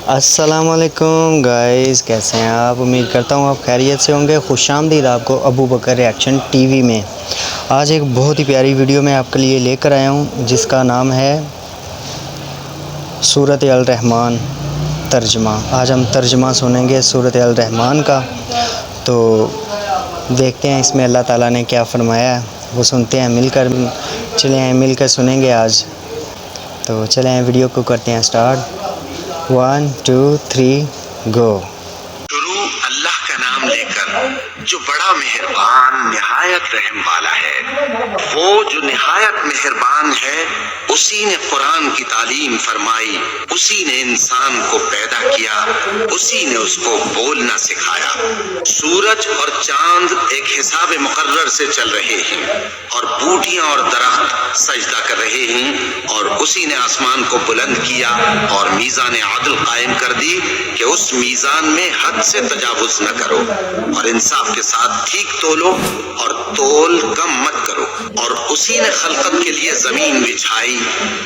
السلام علیکم گائز، کیسے ہیں آپ؟ امید کرتا ہوں آپ خیریت سے ہوں گے۔ خوش آمدید آپ کو ابو بکر ریاکشن ٹی وی میں۔ آج ایک بہت ہی پیاری ویڈیو میں آپ کے لیے لے کر آیا ہوں جس کا نام ہے سورۃ الرحمن ترجمہ۔ آج ہم ترجمہ سنیں گے سورۃ الرحمن کا، تو دیکھتے ہیں اس میں اللہ تعالیٰ نے کیا فرمایا ہے، وہ سنتے ہیں مل کر۔ چلیں مل کر سنیں گے آج، تو چلیں ویڈیو کو کرتے ہیں سٹارٹ۔ 1 2 3 گو۔ شروع اللہ کا نام لے کر جو بڑا مہربان نہایت رحم والا ہے۔ وہ جو نہایت مہربان ہے، اسی نے قرآن کی تعلیم فرمائی، اسی نے انسان کو پیدا کیا، اسی نے اس کو بولنا سکھایا۔ سورج اور چاند ایک حساب مقرر سے چل رہے ہیں، اور بوٹیاں اور درخت سجدہ کر رہے ہیں، اور اسی نے آسمان کو بلند کیا اور میزان عدل قائم کر دی کہ اس میزان میں حد سے تجاوز نہ کرو، اور انصاف کے ساتھ ٹھیک تولو اور تول کم مت کرو۔ اور اسی نے خلقت کے لیے زمین بچھائی،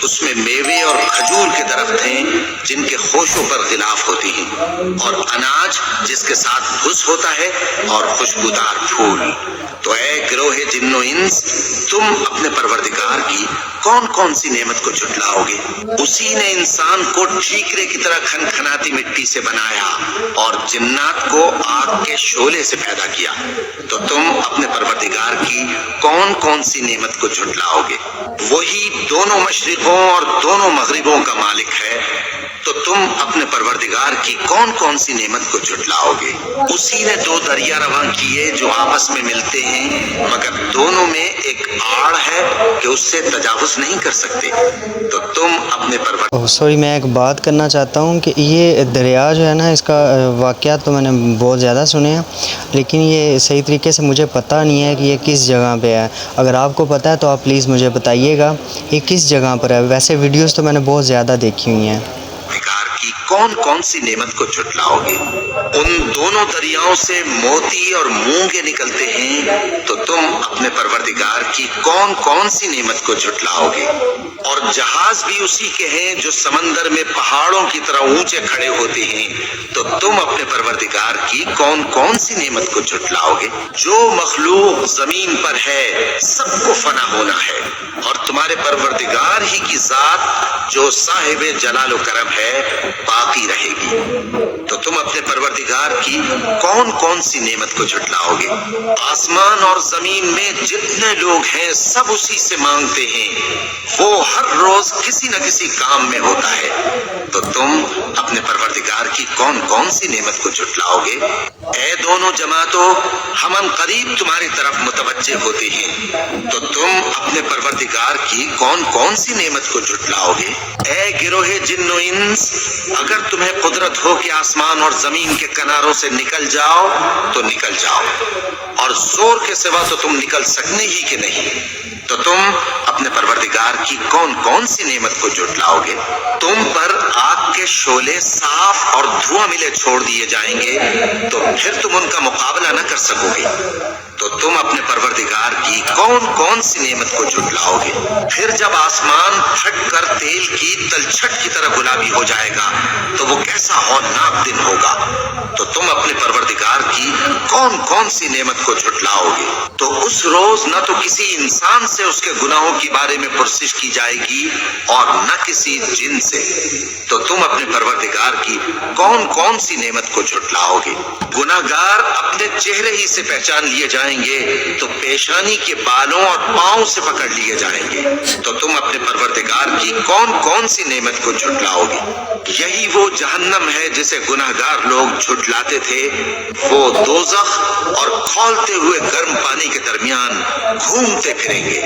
اس میں میوے اور کھجور کے درخت ہیں جن کے خوشوں پر غلاف ہوتی ہیں، اور اناج جس کے ساتھ بھس ہوتا ہے، اور خوشبودار پھول۔ تو اے گروہ جن و انس، تم اپنے پروردگار کی کون کون سی نعمت کو جھٹلاؤ گے؟ اسی نے انسان کو ٹھیکرے کی طرح کھنکھناتی مٹی سے بنایا، اور جنات کو آگ کے شعلے سے پیدا کیا۔ تو تم اپنے پروردگار کی کون کون سی نعمت کو جھٹلاؤ گے؟ وہی دونوں مشرقوں اور دونوں مغربوں کا مالک ہے، تو تم اپنے پروردگار کی کون کون سی نعمت کو جھٹلاؤ گے؟ اسی نے دو دریا رواں کیے جو آپس میں ملتے ہیں، مگر دونوں میں ایک آڑ ہے کہ اس سے تجاوز نہیں کر سکتے، تو تم اپنے سوری، میں ایک بات کرنا چاہتا ہوں کہ یہ دریا جو ہے نا، اس کا واقعات تو میں نے بہت زیادہ سنے ہیں، لیکن یہ صحیح طریقے سے مجھے پتہ نہیں ہے کہ یہ کس جگہ پہ ہے۔ اگر آپ کو پتہ ہے تو آپ پلیز مجھے بتائیے گا یہ کس جگہ پر ہے۔ ویسے ویڈیوز تو میں نے بہت زیادہ دیکھی ہوئی ہیں۔ کی کون کون سی نعمت کو جھٹلاؤ گے؟ ان دونوں دریاؤں سے موتی اور مونگے نکلتے ہیں، تو تم اپنے پروردگار کی کون کون سی نعمت کو جھٹلاؤ گے؟ اور جہاز بھی اسی کے ہیں جو سمندر میں پہاڑوں کی طرح اونچے کھڑے ہوتے ہیں، تو تم اپنے پروردگار کی کون کون سی نعمت کو جھٹلاؤ گے؟ جو مخلوق زمین پر ہے سب کو فنا ہونا ہے، اور تمہارے پروردگار ہی کی ذات جو صاحب جلال و کرم ہے باقی رہے گی۔ تو تم اپنے پروردگار کی کون کون سی نعمت کو جھٹلاؤ گے؟ آسمان اور زمین میں جتنے لوگ ہیں سب اسی سے مانگتے ہیں، وہ ہر روز کسی نہ کسی کام میں ہوتا ہے، تو تم اپنے پروردگار کی کون کون سی نعمت کو جھٹلاؤ گے؟ اے دونوں جماعتوں، ہم قریب تمہاری طرف متوجہ ہوتے ہیں، تو تم اپنے پروردگار کی کون کون سی نعمت کو جھٹلاؤ گے؟ اے گروہ جن و انس، اگر تمہیں قدرت ہو کہ آسمان اور زمین کے کناروں سے نکل جاؤ تو نکل جاؤ، اور زور کے سوا تو تم نکل سکنے ہی کہ نہیں، تو تم اپنے پروردگار کی کون کون سی نعمت کو جھٹلاؤ گے؟ تم پر آگ کے شعلے صاف اور دھواں ملے چھوڑ دیے جائیں گے، تو پھر تم ان کا مقابلہ نہ کر سکو گے، تو تم اپنے پروردگار کی کون کون سی نعمت کو جھٹلاؤ گے؟ پھر جب آسمان پھٹ کر تیل کی تلچھٹ کی طرح گلابی ہو جائے گا تو وہ کیسا ہولناک دن ہوگا، تو تم اپنے پروردگار کی کون کون سی نعمت کو جھٹلاؤ گے؟ تو اس روز نہ تو کسی انسان سے اس کے گناہوں کے بارے میں پرسش کی جائے گی اور نہ کسی جن سے، تو تم اپنے پروردگار کی کون کون سی نعمت کو جھٹلاؤ گے؟ گناہگار اپنے چہرے ہی سے پہچان لیے جائیں گے تو پیشانی کے بالوں اور پاؤں سے پکڑ لیے جائیں گے، تو تم اپنے پروردگار کی کون کون سی نعمت کو جھٹلاؤ گے؟ یہی وہ جہنم ہے جسے گناہگار لوگ جھٹلاتے تھے، وہ دوزخ اور کھولتے ہوئے گرم پانی کے درمیان گھومتے پھریں گے،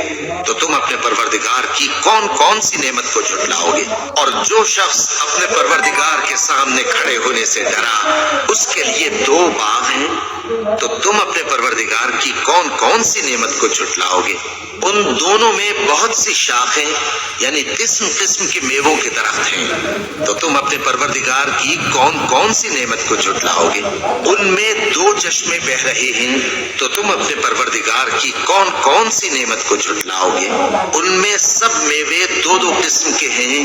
تو تم اپنے پروردگار کی کون کون سی نعمت کو جھٹلاؤ گے؟ اور جو شخص اپنے پروردگار کے سامنے کھڑے ہونے سے ڈرا، اس کے لیے دو باغ ہیں، تو تم اپنے پروردگار کی کون کون سی نعمت کو جھٹلاؤ گے؟ ان دونوں میں بہت سی شاخیں یعنی قسم قسم کے میووں کے درخت ہیں، تو تم اپنے پروردگار کی کون کون سی نعمت کو جھٹلاؤ گے؟ ان میں دو چشمے بہ رہے ہیں، تو تم اپنے پروردگار کی کون کون سی نعمت کو جھٹلاؤ گے؟ ان میں سب میوے دو دو قسم کے ہیں،